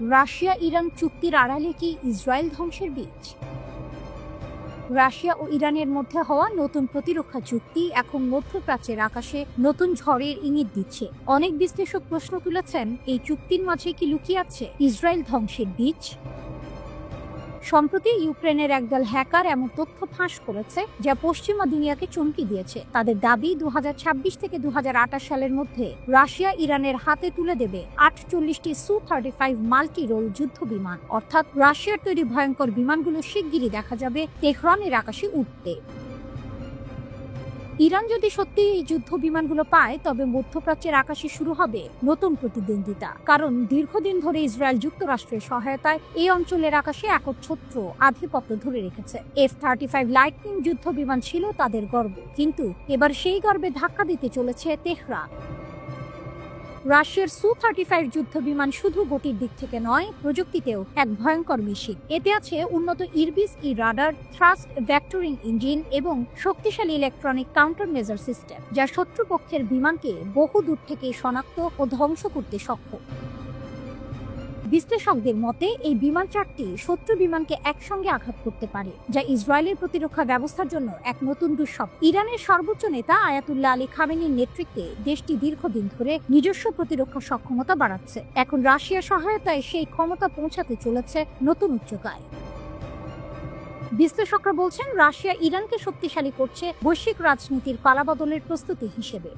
Russia Iran চুক্তির আড়ালে কি ইসরায়েল ধ্বংসের বীজ? রাশিয়া ও ইরানের মধ্যে হওয়া নতুন প্রতিরক্ষা চুক্তি এখন মধ্যপ্রাচ্যের আকাশে নতুন ঝড়ের ইঙ্গিত দিচ্ছে। অনেক বিশ্লেষক প্রশ্ন তুলেছেন, এই চুক্তির মাঝে কি লুকিয়ে আছে ইসরায়েল ধ্বংসের বীজ? সম্প্রতি ইউক্রেনের একদল হ্যাকার এমন তথ্য ফাঁস করেছে যা পশ্চিমা দুনিয়াকে চমকে দিয়েছে। তাদের দাবি 2026 থেকে 2028 সালের মধ্যে রাশিয়া ইরানের হাতে তুলে দেবে 48টি সু-35 মাল্টি রোল যুদ্ধ বিমান, অর্থাৎ রাশিয়ার তৈরি ভয়ঙ্কর বিমানগুলো শিগগিরই দেখা যাবে তেহরানের আকাশে উঠতে। ইরান যদি সত্যি এই যুদ্ধ বিমানগুলো পায়, তবে মধ্যপ্রাচ্যের আকাশে শুরু হবে নতুন প্রতিদ্বন্দ্বিতা। কারণ দীর্ঘদিন ধরে ইসরায়েল যুক্তরাষ্ট্রের সহায়তায় এই অঞ্চলের আকাশে একচ্ছত্র আধিপত্য ধরে রেখেছে। F-35 লাইটনিং যুদ্ধ বিমান ছিল তাদের গর্ব, কিন্তু এবার সেই গর্বে ধাক্কা দিতে চলেছে তেহরান। রাশিয়ার সু-35 যুদ্ধ বিমান শুধু গতির দিক থেকে নয়, প্রযুক্তিতেও এক ভয়ঙ্কর মিশিক। এতে আছে উন্নত Irbis-E radar, thrust vectoring engine এবং শক্তিশালী ইলেকট্রনিক কাউন্টার মেজার সিস্টেম, যা শত্রুপক্ষের বিমানকে বহু দূর থেকে শনাক্ত ও ধ্বংস করতে সক্ষম। বিশ্লেষকদের মতে এই বিমান চারটি শত্রু বিমানকে একসঙ্গে আঘাত করতে পারে, যা ইসরায়েলের প্রতিরক্ষা ব্যবস্থার জন্য এক নতুন দুঃস্বপ্ন। ইরানের সর্বোচ্চ নেতা আয়াতুল্লাহ আলী খামেনির নেতৃত্বে দেশটি দীর্ঘদিন ধরে নিজস্ব প্রতিরক্ষা সক্ষমতা বাড়াচ্ছে। এখন রাশিয়ার সহায়তায় সেই ক্ষমতা পৌঁছাতে চলেছে নতুন উচ্চতায়। বিশ্লেষকরা বলছেন, রাশিয়া ইরানকে শক্তিশালী করছে বৈশ্বিক রাজনীতির পালাবদলের প্রস্তুতি হিসেবে।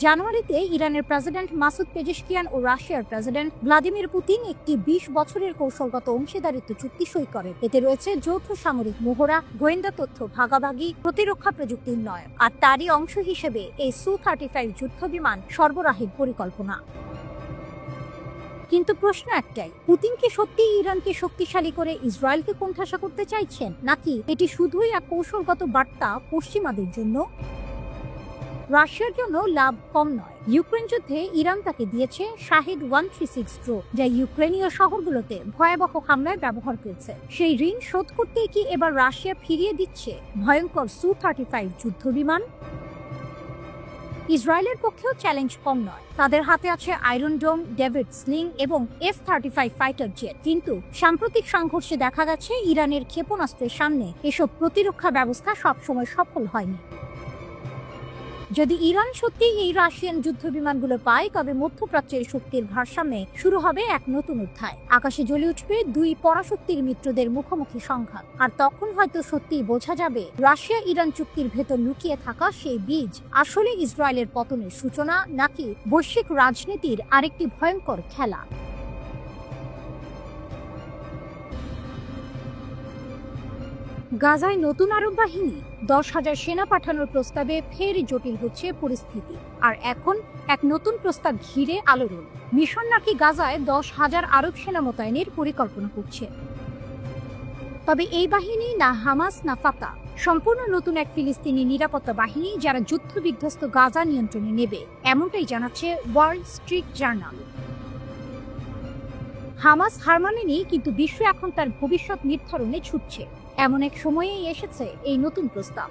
জানুয়ারিতে ইরানের প্রেসিডেন্ট মাসুদ পেজেশকিয়ান ও রাশিয়ার প্রেসিডেন্ট ভ্লাদিমির পুতিন একটি 20 বছরের কৌশলগত অংশীদারিত্ব চুক্তি সই করেন। এতে রয়েছে যৌথ সামরিক মহড়া, গোয়েন্দা তথ্য ভাগাভাগি, প্রতিরক্ষা প্রযুক্তি উন্নয়ন, আর তারই অংশ হিসেবে এই সু-35 যুদ্ধ বিমান সরবরাহের পরিকল্পনা। কিন্তু প্রশ্ন একটাই, পুতিন কি সত্যি ইরানকে শক্তিশালী করে ইসরায়েলকে কোণঠাসা করতে চাইছেন, নাকি এটি শুধুই এক কৌশলগত বার্তা পশ্চিমাদের জন্য? রাশিয়ার জন্য লাভ কম নয়। ইউক্রেন যুদ্ধে ইরান তাকে দিয়েছে শাহেদ 136 ড্রোন, যা ইউক্রেনীয় শহরগুলোতে ভয়াবহ হামলায় ব্যবহার করেছে। সেই ঋণ শোধ করতেই কি এবার রাশিয়া ফিরিয়ে দিচ্ছে ভয়ঙ্কর সু-35 যুদ্ধ বিমান? ইসরায়েলের পক্ষেও চ্যালেঞ্জ কম নয়। তাদের হাতে আছে আয়রন ডোম, ডেভিড স্লিং এবং F-35 ফাইটার জেট। কিন্তু সাম্প্রতিক সংঘর্ষে দেখা গেছে ইরানের ক্ষেপণাস্ত্রের সামনে এসব প্রতিরক্ষা ব্যবস্থা সবসময় সফল হয়নি। যদি ইরান সত্যি এই রাশিয়ান যুদ্ধ বিমানগুলো পায়, তবে মধ্যপ্রাচ্যের শক্তির ভারসাম্যে শুরু হবে এক নতুন অধ্যায়। আকাশে জ্বলে উঠবে দুই পরাশক্তির মিত্রদের মুখোমুখি সংঘাত। আর তখন হয়তো সত্যিই বোঝা যাবে, রাশিয়া ইরান চুক্তির ভেতর লুকিয়ে থাকা সেই বীজ আসলে ইসরায়েলের পতনের সূচনা, নাকি বৈশ্বিক রাজনীতির আরেকটি ভয়ঙ্কর খেলা। গাজায় নতুন আরব বাহিনী, 10,000 সেনা পাঠানোর প্রস্তাবে ফের জটিল হচ্ছে পরিস্থিতি। আর এখন এক নতুন প্রস্তাব ঘিরে আলোড়ন। মিশন নাকি গাজায় 10,000 আরব সেনা মোতায়েনের পরিকল্পনা করছে। তবে এই বাহিনী না হামাস না ফাতা, সম্পূর্ণ নতুন এক ফিলিস্তিনি নিরাপত্তা বাহিনী, যারা যুদ্ধ বিধ্বস্ত গাজা নিয়ন্ত্রণে নেবে, এমনটাই জানাচ্ছে ওয়াল স্ট্রিট জার্নাল। হামাস হার মানেনি, কিন্তু বিশ্ব এখন তার ভবিষ্যৎ নির্ধারণে ছুটছে। এমন এক সময়েই এসেছে এই নতুন প্রস্তাব।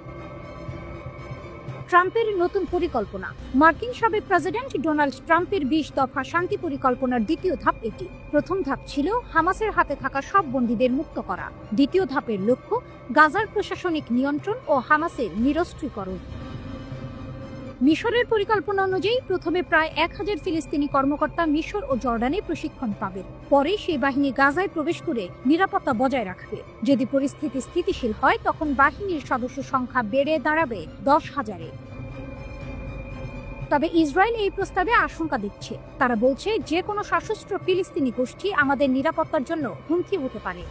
ট্রাম্পের নতুন পরিকল্পনা। মার্কিন সাবেক প্রেসিডেন্ট ডোনাল্ড ট্রাম্পের 20 দফা শান্তি পরিকল্পনার দ্বিতীয় ধাপ এটি। প্রথম ধাপ ছিল হামাসের হাতে থাকা সব বন্দীদের মুক্ত করা। দ্বিতীয় ধাপের লক্ষ্য গাজার প্রশাসনিক নিয়ন্ত্রণ ও হামাসের নিরস্ত্রীকরণ। মিশরের পরিকল্পনা অনুযায়ী প্রথমে প্রায় 1000 ফিলিস্তিনি কর্মকর্তা মিশর ও জর্ডানে প্রশিক্ষণ পাবেন। পরে সেই বাহিনী গাজায় প্রবেশ করে নিরাপত্তা বজায় রাখবে। যদি পরিস্থিতি স্থিতিশীল হয়, তখন বাহিনীর সদস্য সংখ্যা বেড়ে দাঁড়াবে 10,000-এ। তবে ইসরায়েল এই প্রস্তাবে আশঙ্কা দিচ্ছে। তারা বলছে, যে কোনো সশস্ত্র ফিলিস্তিনি গোষ্ঠী আমাদের নিরাপত্তার জন্য হুমকি হতে পারে।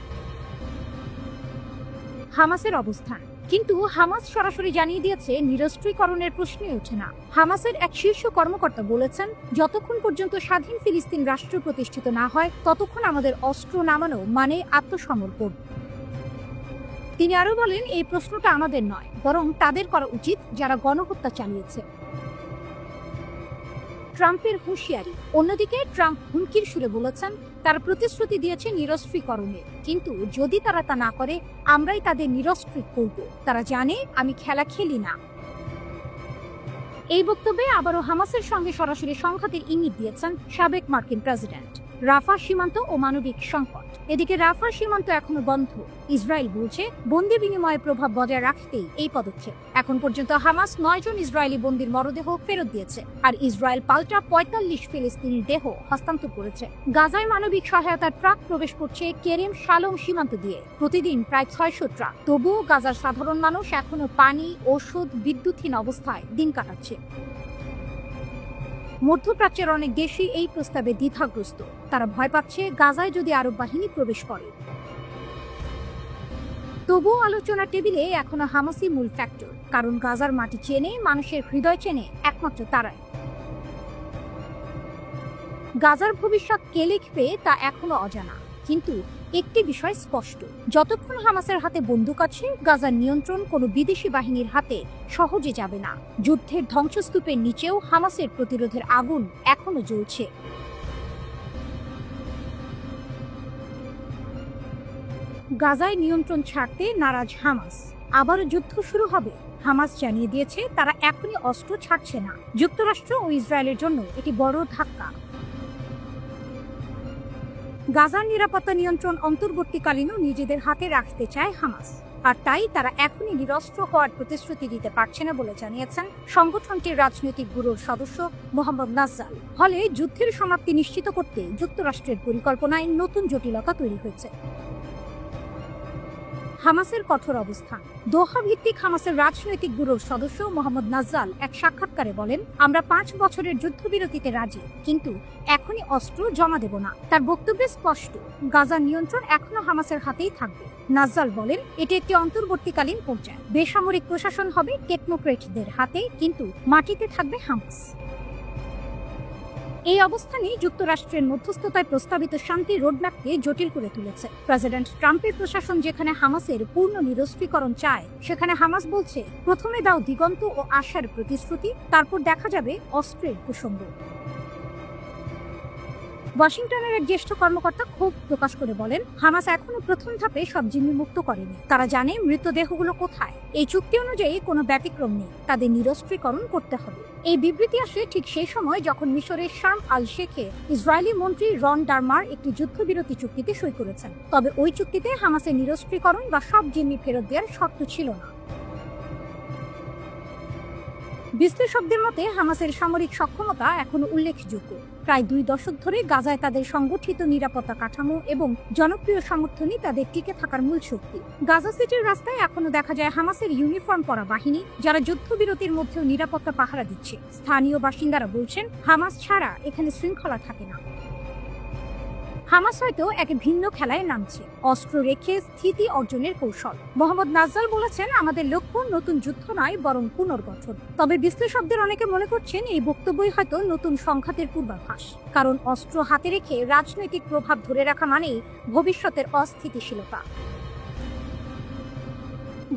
হামাসের অবস্থান। কিন্তু হামাস সরাসরি জানিয়ে দিয়েছে, নিরস্ত্রীকরণের প্রশ্নই ওঠে না। হামাসের এক শীর্ষ কর্মকর্তা বলেছেন, যতক্ষণ পর্যন্ত স্বাধীন ফিলিস্তিন রাষ্ট্র প্রতিষ্ঠিত না হয়, ততক্ষণ আমাদের অস্ত্র নামানো মানে আত্মসমর্পণ। তিনি আরো বলেন, এই প্রশ্নটা আমাদের নয়, বরং তাদের করা উচিত যারা গণহত্যা চালিয়েছে। ট্রাম্পের হুঁশিয়ারি। অন্যদিকে ট্রাম্প হুমকির সুরে বলেছেন, তারা প্রতিশ্রুতি দিয়েছে নিরস্ত্রীকরণের, কিন্তু যদি তারা তা না করে, আমরাই তাদের নিরস্ত্রী করব। তারা জানে আমি খেলা খেলি না। এই বক্তব্যে আবারও হামাসের সঙ্গে সরাসরি সংঘাতের ইঙ্গিত দিয়েছেন সাবেক মার্কিন প্রেসিডেন্ট। রাফা সীমান্ত ও মানবিক সংকট। এদিকে রাফা সীমান্ত এখনো বন্ধ। ইসরায়েল বলছে বন্দি বিনিময়ের প্রভাব বজায় রাখতেই এই পদক্ষেপ। এখন পর্যন্ত হামাস 9 জন ইসরায়েলি বন্দির মরদেহ ফেরত দিয়েছে, আর ইসরায়েল পাল্টা 45 ফিলিস্তিনির দেহ হস্তান্তর করেছে। গাজায় মানবিক সহায়তার ট্রাক প্রবেশ করছে কেরেম শালোম সীমান্ত দিয়ে, প্রতিদিন প্রায় 600 ট্রাক। তবুও গাজার সাধারণ মানুষ এখনো পানি, ওষুধ, বিদ্যুৎহীন অবস্থায় দিন কাটাচ্ছে। মধ্যপ্রাচ্যের অনেক দেশই এই প্রস্তাবে দ্বিধাগ্রস্ত। তারা ভয় পাচ্ছে গাজায় যদি আরব বাহিনী প্রবেশ করে। তবুও আলোচনার টেবিলে এখনো হামাসই মূল ফ্যাক্টর, কারণ গাজার মাটি চেনে, মানুষের হৃদয় চেনে একমাত্র তারাই। গাজার ভবিষ্যৎ কে লিখবে তা এখনো অজানা, কিন্তু একটি বিষয় স্পষ্ট, যতক্ষণ হামাসের হাতে বন্দুক আছে, গাজার নিয়ন্ত্রণ কোনো বিদেশি বাহিনীর হাতে সহজে যাবে না। যুদ্ধের ধ্বংসস্তূপের নিচেও হামাসের প্রতিরোধের আগুন এখনো জ্বলছে। গাজায় নিয়ন্ত্রণ ছাড়তে নারাজ হামাস। আবারও যুদ্ধ শুরু হবে। হামাস জানিয়ে দিয়েছে তারা এখনই অস্ত্র ছাড়ছে না। যুক্তরাষ্ট্র ও ইসরায়েলের জন্য এটি বড় ধাক্কা। গাজার নিরাপত্তা নিয়ন্ত্রণ অন্তর্বর্তীকালীনও নিজেদের হাতে রাখতে চায় হামাস, আর তাই তারা এখনই নিরস্ত্র হওয়ার প্রতিশ্রুতি দিতে পারছে না বলে জানিয়েছেন সংগঠনটির রাজনৈতিক ব্যুরোর সদস্য মোহাম্মদ নাজ্জাল। ফলে যুদ্ধের সমাপ্তি নিশ্চিত করতে যুক্তরাষ্ট্রের পরিকল্পনায় নতুন জটিলতা তৈরি হয়েছে। হামাসের কঠোর অবস্থান। দোহা ভিত্তিক হামাসের রাজনৈতিক ব্যুরোর সদস্য মোহাম্মদ নাজ্জাল এক সাক্ষাৎকারে বলেন, আমরা 5 বছরের যুদ্ধবিরতিতে রাজি, কিন্তু এখনই অস্ত্র জমা দেব না। তার বক্তব্যে স্পষ্ট, গাজার নিয়ন্ত্রণ এখনো হামাসের হাতেই থাকবে। নাজ্জাল বলেন, এটি একটি অন্তর্বর্তীকালীন পর্যায়। বেসামরিক প্রশাসন হবে টেকনোক্রেটদের হাতে, কিন্তু মাটিতে থাকবে হামাস। এই অবস্থানেই যুক্তরাষ্ট্রের মধ্যস্থতায় প্রস্তাবিত শান্তি রোডম্যাপকে জটিল করে তুলেছে। প্রেসিডেন্ট ট্রাম্পের প্রশাসন যেখানে হামাসের পূর্ণ নিরস্ত্রীকরণ চায়, সেখানে হামাস বলছে প্রথমে দাও দিগন্ত ও আশার প্রতিশ্রুতি, তারপর দেখা যাবে অস্ত্রের প্রসঙ্গ। ওয়াশিংটনের এক জ্যেষ্ঠ কর্মকর্তা ক্ষোভ প্রকাশ করে বলেন, হামাস এখনো প্রথম ধাপে সব জিম্মি মুক্ত করেনি। তারা জানে মৃতদেহগুলো কোথায়। এই চুক্তি অনুযায়ী কোনো ব্যতিক্রম নেই, তাদের নিরস্ত্রীকরণ করতে হবে। এই বিবৃতি আসে ঠিক সেই সময় যখন মিশরের শার্ম আল শেখে ইসরায়েলি মন্ত্রী রন ডারমার একটি যুদ্ধবিরতি চুক্তিতে সই করেছেন। তবে ওই চুক্তিতে হামাসের নিরস্ত্রীকরণ বা সব জিম্মি ফেরত দেওয়ার শর্ত ছিল না। বিশ্লেষকদের মতে হামাসের সামরিক সক্ষমতা এখনো উল্লেখযোগ্য। প্রায় 2 দশক ধরে গাজায় তাদের সংগঠিত নিরাপত্তা কাঠামো এবং জনপ্রিয় সমর্থনই তাদের টিকে থাকার মূল শক্তি। গাজা সিটির রাস্তায় এখনো দেখা যায় হামাসের ইউনিফর্ম পরা বাহিনী, যারা যুদ্ধবিরতির মধ্যেও নিরাপত্তা পাহারা দিচ্ছে। স্থানীয় বাসিন্দারা বলছেন, হামাস ছাড়া এখানে শৃঙ্খলা থাকে না। হামাস হয়তো এক ভিন্ন খেলায় নামছে, অস্ত্র রেখে স্থিতি অর্জনের কৌশল। মোহাম্মদ নাজ্জাল বলেছেন, আমাদের লক্ষ্য নতুন যুদ্ধ নয়, বরং পুনর্গঠন। তবে বিশ্লেষকদের অনেকে মনে করছেন এই বক্তব্যই হয়তো নতুন সংঘাতের পূর্বাভাস, কারণ অস্ত্র হাতে রেখে রাজনৈতিক প্রভাব ধরে রাখা মানেই ভবিষ্যতের অস্থিতিশীলতা।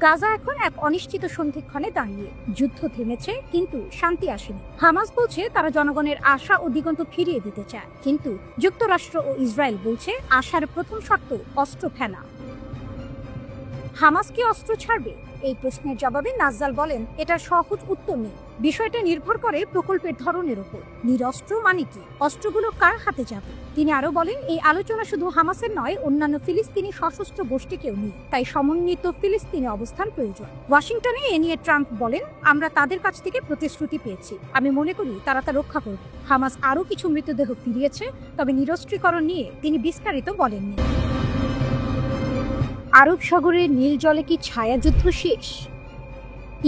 গাজা এখন এক অনিশ্চিত সন্ধিক্ষণে দাঁড়িয়ে। যুদ্ধ থেমেছে, কিন্তু শান্তি আসেনি। হামাস বলছে তারা জনগণের আশা ও দিগন্ত ফিরিয়ে দিতে চায়, কিন্তু যুক্তরাষ্ট্র ও ইসরায়েল বলছে আশার প্রথম শর্ত অস্ত্র ফেলা। হামাস কি অস্ত্র ছাড়বে? এই প্রশ্নের জবাবে নাজ্জাল বলেন, এটার সহজ উত্তর নেই। বিষয়টা নির্ভর করে প্রকল্পের ধরনের উপর। নিরস্ত্র মানে কি? অস্ত্রগুলো কার হাতে যাবে? তিনি আরো বলেন, এই আলোচনা শুধু হামাসের নয়, অন্যান্য ফিলিস্তিনি সশস্ত্র গোষ্ঠীকেও নিয়ে। তাই সমন্বিত ফিলিস্তিনি অবস্থান প্রয়োজন। ওয়াশিংটনে এ নিয়ে ট্রাম্প বলেন, আমরা তাদের কাছ থেকে প্রতিশ্রুতি পেয়েছি। আমি মনে করি তারা তা রক্ষা করবে। হামাস আরো কিছু মৃতদেহ ফিরিয়েছে, তবে নিরস্ত্রীকরণ নিয়ে তিনি বিস্তারিত বলেননি। আরব সাগরের নীল জলে কি ছায়াযুদ্ধ শেষ?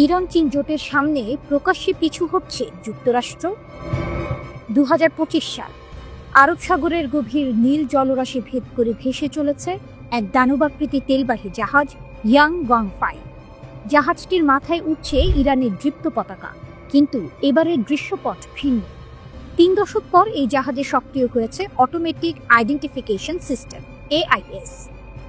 ইরান চীন জোটের সামনে প্রকাশ্যে পিছু হচ্ছে যুক্তরাষ্ট্র। 2025 সাল। আরব সাগরের গভীর নীল জলরাশি ভেদ করে ভেসে চলেছে এক দানবাকৃতি তেলবাহী জাহাজ ইয়াং ওয়াংফাই। জাহাজটির মাথায় উঠছে ইরানের দৃপ্ত পতাকা, কিন্তু এবারের দৃশ্যপট ভিন্ন। 3 দশক পর এই জাহাজে সক্রিয় করেছে অটোমেটিক আইডেন্টিফিকেশন সিস্টেম, AIS।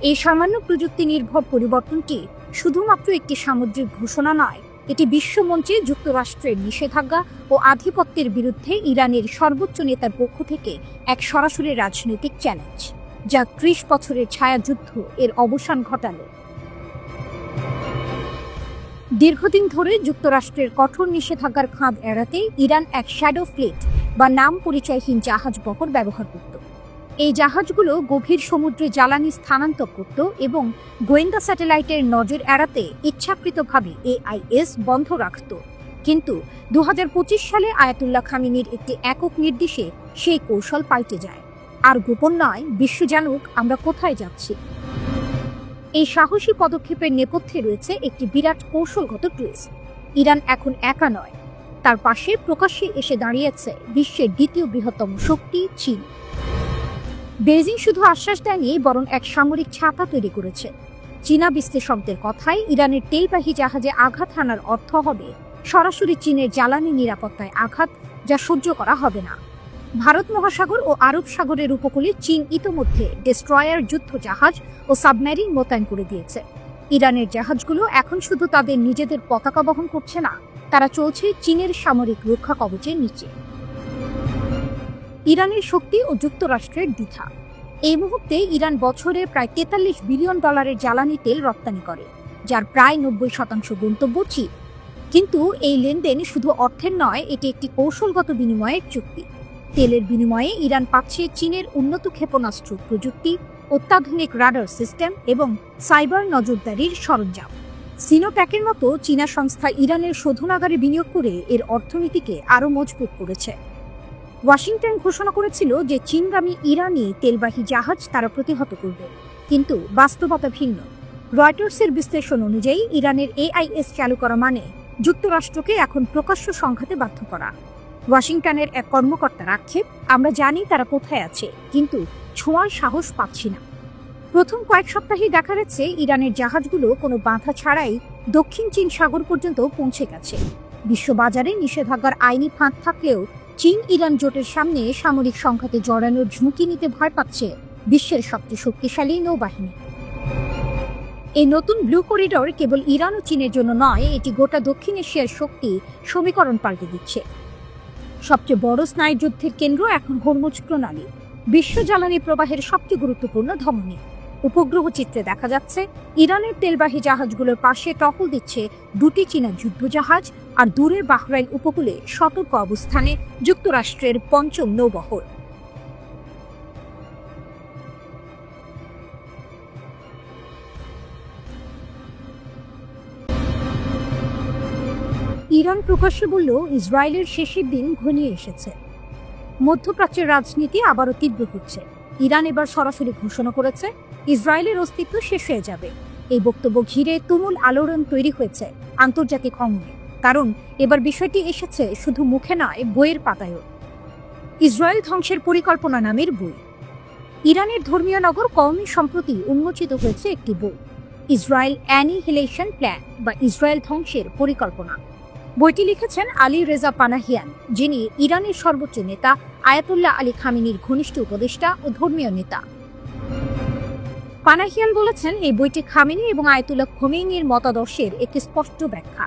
এই সামান্য প্রযুক্তি নির্ভর পরিবর্তনটি শুধুমাত্র একটি সামুদ্রিক ঘোষণা নয়, এটি বিশ্বমঞ্চে যুক্তরাষ্ট্রের নিষেধাজ্ঞা ও আধিপত্যের বিরুদ্ধে ইরানের সর্বোচ্চ নেতার পক্ষ থেকে এক সরাসরি রাজনৈতিক চ্যালেঞ্জ, যা 30 বছরের ছায়াযুদ্ধ এর অবসান ঘটালো। দীর্ঘদিন ধরে যুক্তরাষ্ট্রের কঠোর নিষেধাজ্ঞার খাদ এড়াতে ইরান এক শ্যাডো ফ্লিট বা নাম পরিচয়হীন জাহাজ বহর ব্যবহার করত। এই জাহাজগুলো গভীর সমুদ্রে জ্বালানি স্থানান্তর করত এবং গোয়েন্দা স্যাটেলাইটের নজর এড়াতে ইচ্ছাকৃতভাবে AIS বন্ধ রাখত। কিন্তু 2025 সালে আয়াতুল্লাহ খামেনির একটি একক নির্দেশে সেই কৌশল পাল্টে যায়। আর গোপন নয়, বিশ্ব জানুক আমরা কোথায় যাচ্ছি। এই সাহসী পদক্ষেপের নেপথ্যে রয়েছে একটি বিরাট কৌশলগত টুইস্ট। ইরান এখন একা নয়, তার পাশে প্রকাশ্যে এসে দাঁড়িয়েছে বিশ্বের দ্বিতীয় বৃহত্তম শক্তি চীন। বেজিং শুধু আশ্বাস দেয়নি, বরং এক সামরিক ছাতা তৈরি করেছে। চীনা বিশ্লেষকদের কথায় ইরানের তেলবাহী জাহাজে আঘাত হানার অর্থ হবে সরাসরি চীনের জ্বালানি নিরাপত্তায় আঘাত, যা সহ্য করা হবে না। ভারত মহাসাগর ও আরব সাগরের উপকূলে চীন ইতোমধ্যে ডেস্ট্রয়ার, যুদ্ধ জাহাজ ও সাবমেরিন মোতায়েন করে দিয়েছে। ইরানের জাহাজগুলো এখন শুধু তাদের নিজেদের পতাকা বহন করছে না, তারা চলছে চীনের সামরিক রক্ষা কবচের নিচে। ইরানের শক্তি ও যুক্তরাষ্ট্রের দ্বিধা। এই মুহূর্তে ইরান বছরে প্রায় $43 বিলিয়ন জ্বালানি তেল রপ্তানি করে, যার প্রায় 90% গন্তব্য চীন। কিন্তু এই লেনদেন শুধু অর্থের নয়, এটি একটি কৌশলগত বিনিময়ের চুক্তি। তেলের বিনিময়ে ইরান পাচ্ছে চীনের উন্নত ক্ষেপণাস্ত্র প্রযুক্তি, অত্যাধুনিক রাডার সিস্টেম এবং সাইবার নজরদারির সরঞ্জাম। সিনোপ্যাকের মতো চীনা সংস্থা ইরানের শোধনাগারে বিনিয়োগ করে এর অর্থনীতিকে আরও মজবুত করেছে। ওয়াশিংটন ঘোষণা করেছিল যে চীনগামী ইরানি তেলবাহী জাহাজ তারা প্রতিহত করবে, কিন্তু বাস্তবতা ভিন্ন। রয়টার্সের বিশ্লেষণ অনুযায়ী ইরানের AIS চালু করা মানে যুক্তরাষ্ট্রকে এখন প্রকাশ্য সংঘাতে বাধ্য করা। ওয়াশিংটনের এক কর্মকর্তার আক্ষেপ, আমরা জানি তারা কোথায় আছে, কিন্তু ছোঁয়ার সাহস পাচ্ছি না। প্রথম কয়েক সপ্তাহেই দেখা যাচ্ছে ইরানের জাহাজগুলো কোনো বাধা ছাড়াই দক্ষিণ চীন সাগর পর্যন্ত পৌঁছে গেছে। বিশ্ববাজারে নিষেধাজ্ঞার আইনি ফাঁদ থাকলেও চীন ইরান জোটের সামনে সামরিক সংঘাতে জড়ানোর ঝুঁকি নিতে ভয় পাচ্ছে বিশ্বের সবচেয়ে শক্তিশালী নৌবাহিনী। এই নতুন ব্লু করিডর কেবল ইরান ও চীনের জন্য নয়, এটি গোটা দক্ষিণ এশিয়ার শক্তি সমীকরণ পাল্টে দিচ্ছে। সবচেয়ে বড় স্নায়ুযুদ্ধের কেন্দ্র এখন হরমুজ প্রণালী, বিশ্ব জ্বালানি প্রবাহের সবচেয়ে গুরুত্বপূর্ণ ধমনী। উপগ্রহ চিত্রে দেখা যাচ্ছে ইরানের তেলবাহী জাহাজগুলোর পাশে টহল দিচ্ছে দুটি চীনা যুদ্ধজাহাজ, আর দূরে বাহরাইন উপকূলে সতর্ক অবস্থানে যুক্তরাষ্ট্রের পঞ্চম নৌবহর। ইরান প্রকাশ্যে বলল ইসরায়েলের শেষের দিন ঘনিয়ে এসেছে। মধ্যপ্রাচ্যের রাজনীতি আবারও তীব্র হচ্ছে। ইরান এবার সরাসরি ঘোষণা করেছে ইসরায়েলের অস্তিত্ব শেষ হয়ে যাবে। এই বক্তব্য ঘিরে তুমুল আলোড়ন তৈরি হয়েছে আন্তর্জাতিক অঙ্গনে, কারণ এবার বিষয়টি এসেছে শুধু মুখে নয়, বইয়ের পাতায়ও। ইসরায়েল ধ্বংসের পরিকল্পনা নামের বই। ইরানের ধর্মীয় নগর কওমি সম্প্রতি উন্মোচিত হয়েছে একটি বই, ইসরায়েল অ্যানিহিলেশন প্ল্যান বা ইসরায়েল ধ্বংসের পরিকল্পনা। বইটি লিখেছেন আলী রেজা পানাহিয়ান, যিনি ইরানের সর্বোচ্চ নেতা আয়াতুল্লাহ আলী খামেনির ঘনিষ্ঠ উপদেষ্টা ও ধর্মীয় নেতা। পানাহিয়ান বলেছেন এই বইটি খামেনি এবং আয়াতুল্লাহ খোমেনির মতাদর্শের একটি স্পষ্ট ব্যাখ্যা।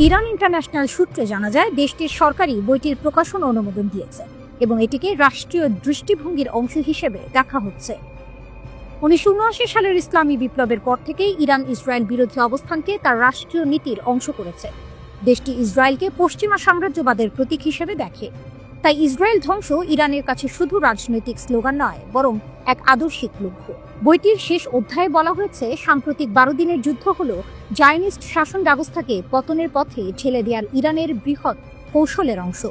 ইরান ইন্টারন্যাশনাল সূত্রে জানা যায় দেশটির সরকারি বইটির প্রকাশন অনুমোদন দিয়েছে এবং এটিকে রাষ্ট্রীয় দৃষ্টিভঙ্গির অংশ হিসেবে দেখা হচ্ছে। 1979 সালের ইসলামী বিপ্লবের পর থেকেই ইরান ইসরায়েল বিরোধী অবস্থানকে তার রাষ্ট্রীয় নীতির অংশ করেছে। দেশটি ইসরায়েলকে পশ্চিমা সাম্রাজ্যবাদের প্রতীক হিসেবে দেখে। তাই ইসরায়েল ধ্বংস ইরানের কাছে শুধু রাজনৈতিক স্লোগান নয়, বরং এক আদর্শিক লক্ষ্য। বইটির শেষ অধ্যায়ে বলা হয়েছে সাম্প্রতিক 12 দিনের যুদ্ধ হল জায়নিস্ট শাসন ব্যবস্থাকে পতনের পথে ঠেলে দেওয়ার ইরানের বৃহৎ কৌশলের অংশ।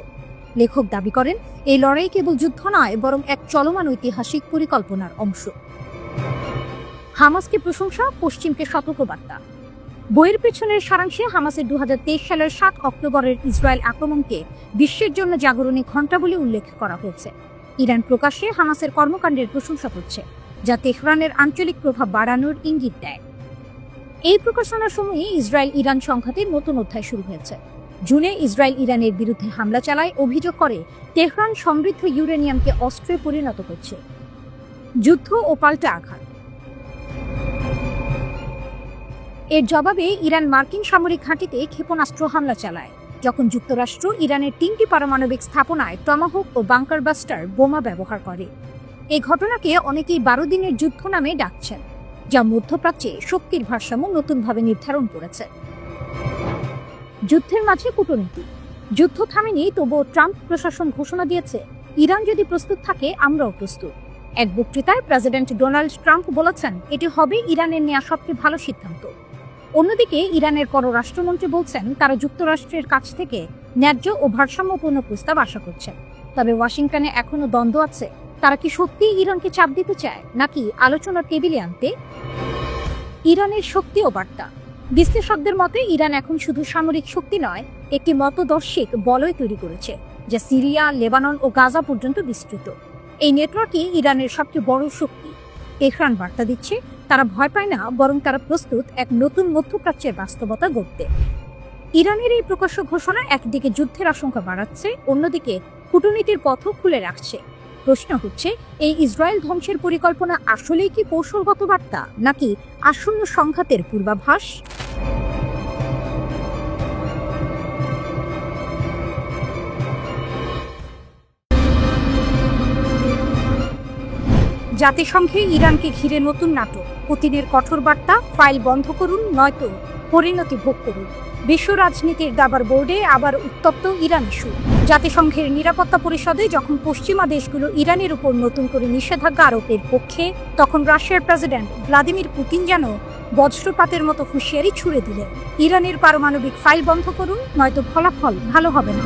লেখক দাবি করেন এই লড়াই কেবল যুদ্ধ নয়, বরং এক চলমান ঐতিহাসিক পরিকল্পনার অংশ। হামাসকে প্রশংসা, পশ্চিমকে সতর্কবার্তা। বইয়ের পেছনের সারাংশে হামাসের 2023 সালের 7 অক্টোবরের ইসরায়েল আক্রমণকে বিশ্বের জন্য জাগরণী ঘণ্টা বলে উল্লেখ করা হয়েছে। ইরান প্রকাশ্যে হামাসের কর্মকাণ্ডের প্রশংসা করছে, যা তেহরানের আঞ্চলিক প্রভাব বাড়ানোর ইঙ্গিত দেয়। এই প্রকাশনার সময়ে ইসরায়েল ইরান সংঘাতের নতুন অধ্যায় শুরু হয়েছে। জুনে ইসরায়েল ইরানের বিরুদ্ধে হামলা চালায়, অভিযোগ করে তেহরান সমৃদ্ধ ইউরেনিয়ামকে অস্ত্রে পরিণত করছে। যুদ্ধ ও পাল্টা আঘাত। এর জবাবে ইরান মার্কিন সামরিক ঘাঁটিতে ক্ষেপণাস্ত্র হামলা চালায়, যখন যুক্তরাষ্ট্র ইরানের 3টি পারমাণবিক স্থাপনায় টমাহক ও বাংকার বাস্টার বোমা ব্যবহার করে। এই ঘটনাকে অনেকেই 12 দিনের যুদ্ধ নামে ডাকছেন, যা মধ্যপ্রাচ্যে শক্তির ভারসাম্য নতুনভাবে নির্ধারণ করেছে। যুদ্ধের মাঝে কূটনীতি। যুদ্ধ থামেনি, তবুও ট্রাম্প প্রশাসন ঘোষণা দিয়েছে ইরান যদি প্রস্তুত থাকে আমরাও প্রস্তুত। এক বক্তৃতায় প্রেসিডেন্ট ডোনাল্ড ট্রাম্প বলেছেন এটি হবে ইরানের নেওয়া সবচেয়ে ভালো সিদ্ধান্ত। অন্যদিকে ইরানের পররাষ্ট্রমন্ত্রী বলছেন তারা যুক্তরাষ্ট্রের কাছ থেকে ন্যায্য ও ভারসাম্যপূর্ণ প্রস্তাব আশা করছেন। তবে ওয়াশিংটনে এখনো দ্বন্দ্ব আছে, তারা কি সত্যিই ইরানকে চাপ দিতে চায় নাকি আলোচনার টেবিলে আনতে। ইরানের শক্তি ও বার্তা। বিশ্লেষকদের মতে ইরান এখন শুধু সামরিক শক্তি নয়, একটি মতদর্শিক বলয় তৈরি করেছে যা সিরিয়া, লেবানন ও গাজা পর্যন্ত বিস্তৃত। এই নেটওয়ার্কই ইরানের সবচেয়ে বড় শক্তি। তেহরান বার্তা দিচ্ছে তারা ভয় পায় না, বরং তারা প্রস্তুত এক নতুন মধ্যপ্রাচ্যের বাস্তবতা গড়তে। ইরানের এই প্রকাশ্য ঘোষণা একদিকে যুদ্ধের আশঙ্কা বাড়াচ্ছে, অন্যদিকে কূটনীতির পথও খুলে রাখছে। প্রশ্ন হচ্ছে, এই ইসরায়েল ধ্বংসের পরিকল্পনা আসলেই কি কৌশলগত বার্তা নাকি আসন্ন সংঘাতের পূর্বাভাস? জাতিসংঘে ইরানকে ঘিরে নতুন নাটক। পুতিনের কঠোর বার্তা, ফাইল বন্ধ করুন নয়তো পরিণতি ভোগ করুন। বিশ্ব রাজনীতির দাবার বোর্ডে আবার উত্তপ্ত ইরান ইস্যু। জাতিসংঘের নিরাপত্তা পরিষদে যখন পশ্চিমা দেশগুলো ইরানের উপর নতুন করে নিষেধাজ্ঞা আরোপের পক্ষে, তখন রাশিয়ার প্রেসিডেন্ট ভ্লাদিমির পুতিন যেন বজ্রপাতের মতো হুঁশিয়ারি ছুড়ে দিলেন, ইরানের পারমাণবিক ফাইল বন্ধ করুন নয়তো ফলাফল ভালো হবে না।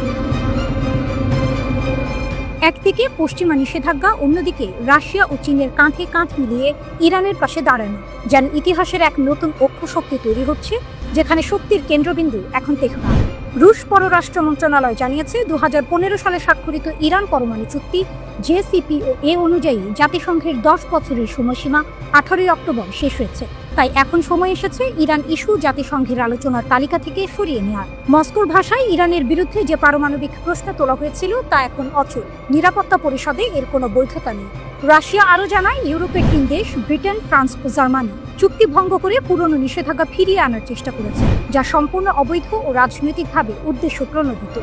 একদিকে পশ্চিমা নিষেধাজ্ঞা, অন্যদিকে রাশিয়া ও চীনের কাঁধে কাঁধ মিলিয়ে ইরানের পাশে দাঁড়ানো, যেন ইতিহাসের এক নতুন অক্ষ শক্তি তৈরি হচ্ছে, যেখানে শক্তির কেন্দ্রবিন্দু এখন তেহরান। রুশ পররাষ্ট্র মন্ত্রণালয় জানিয়েছে 2015 সালে স্বাক্ষরিত ইরান পরমাণু চুক্তি JCPOA অনুযায়ী জাতিসংঘের 10 বছরের সময়সীমা 18 অক্টোবর শেষ হয়েছে। তাই এখন সময় এসেছে ইরান ইস্যু জাতিসংঘের আলোচনার তালিকা থেকে সরিয়ে নেওয়ার। মস্কোর ভাষায় ইরানের বিরুদ্ধে যে পারমাণবিক প্রশ্ন তোলা হয়েছিল তা এখন অচল। নিরাপত্তা পরিষদে এর কোনো বৈধতা নেই। রাশিয়া আরও জানায় ইউরোপের 3 দেশ ব্রিটেন, ফ্রান্স ও জার্মানি চুক্তি ভঙ্গ করে পুরনো নিষেধাজ্ঞা ফিরিয়ে আনার চেষ্টা করেছে, যা সম্পূর্ণ অবৈধ ও রাজনৈতিকভাবে উদ্দেশ্য প্রণোদিত।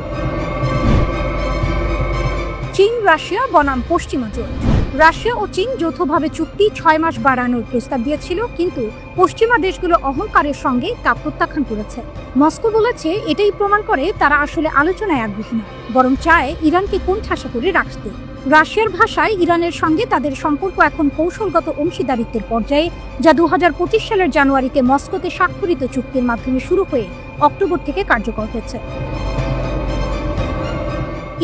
চীন রাশিয়া বনাম পশ্চিমা জোট। রাশিয়া ও চীন যৌথভাবে চুক্তি 6 মাস বাড়ানোর প্রস্তাব দিয়েছিল, কিন্তু পশ্চিমা দেশগুলো অহংকারের সঙ্গে তা প্রত্যাখ্যান করেছে। মস্কো বলেছে এটাই প্রমাণ করে তারা আসলে আলোচনায় আগ্রহী না, বরং চায় ইরানকে কোণঠাসা করে রাখতে। রাশিয়ার ভাষায় ইরানের সঙ্গে তাদের সম্পর্ক এখন কৌশলগত অংশীদারিত্বের পর্যায়ে, যা 2025 সালের জানুয়ারিতে মস্কোতে স্বাক্ষরিত চুক্তির মাধ্যমে শুরু হয়ে অক্টোবর থেকে কার্যকর হয়েছে।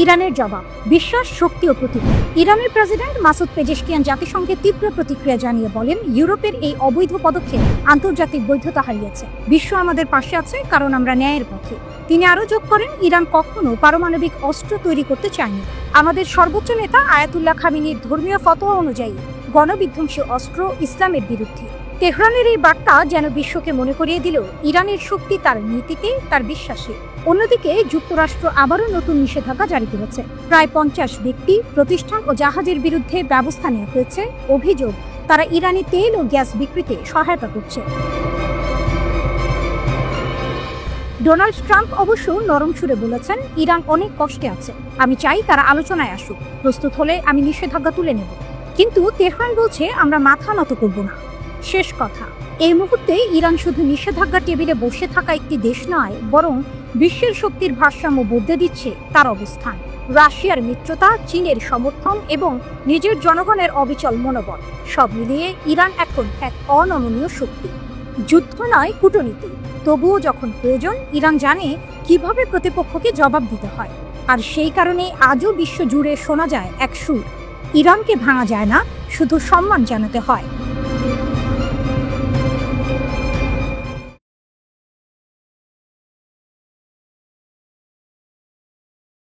ইরানের জবাব, বিশ্বাস, শক্তি ও প্রতিক্রিয়া। ইরানের প্রেসিডেন্ট মাসুদ পেজেশকিয়ান জাতিসংঘে তীব্র প্রতিক্রিয়া জানিয়ে বলেন, ইউরোপের এই অবৈধ পদক্ষেপ আন্তর্জাতিক বৈধতা হারিয়েছে। বিশ্ব আমাদের পাশে আছে কারণ আমরা ন্যায়ের পথে। তিনি আরও যোগ করেন, ইরান কখনো পারমাণবিক অস্ত্র তৈরি করতে চায়নি। আমাদের সর্বোচ্চ নেতা আয়াতুল্লাহ খামেনির ধর্মীয় ফতোয়া অনুযায়ী গণবিধ্বংসী অস্ত্র ইসলামের বিরুদ্ধে। তেহরানের এই বার্তা যেন বিশ্বকে মনে করিয়ে দিল ইরানের শক্তি তার নীতিতে, তার বিশ্বাসে। অন্যদিকে যুক্তরাষ্ট্র আবারও নতুন নিষেধাজ্ঞা জারি করেছে। প্রায় 50 ব্যক্তি, প্রতিষ্ঠান ও জাহাজের বিরুদ্ধে ব্যবস্থা নেওয়া হয়েছে। অভিযোগ, তারা ইরানি তেল ও গ্যাস বিক্রিতে সহায়তা করছে। ডোনাল্ড ট্রাম্প অবশ্য নরম সুরে বলেছেন, ইরান অনেক কষ্টে আছে, আমি চাই তারা আলোচনায় আসুক, প্রস্তুত হলে আমি নিষেধাজ্ঞা তুলে নেব। কিন্তু তেহরান বলছে আমরা মাথা নত করব না। শেষ কথা, এই মুহূর্তে ইরান শুধু নিষেধাজ্ঞা টেবিলে বসে থাকা একটি দেশ নয়, বরং বিশ্বের শক্তির ভারসাম্য বদলে দিচ্ছে তার অবস্থান। রাশিয়ার মিত্রতা, চীনের সমর্থন এবং নিজের জনগণের অবিচল মনোবল, সব মিলিয়ে ইরান এখন এক অনমনীয় শক্তি। যুদ্ধ নয়, কূটনীতি। তবুও যখন প্রয়োজন, ইরান জানে কিভাবে প্রতিপক্ষকে জবাব দিতে হয়। আর সেই কারণে আজও বিশ্ব জুড়ে শোনা যায় এক সুর, ইরানকে ভাঙা যায় না, শুধু সম্মান জানাতে হয়।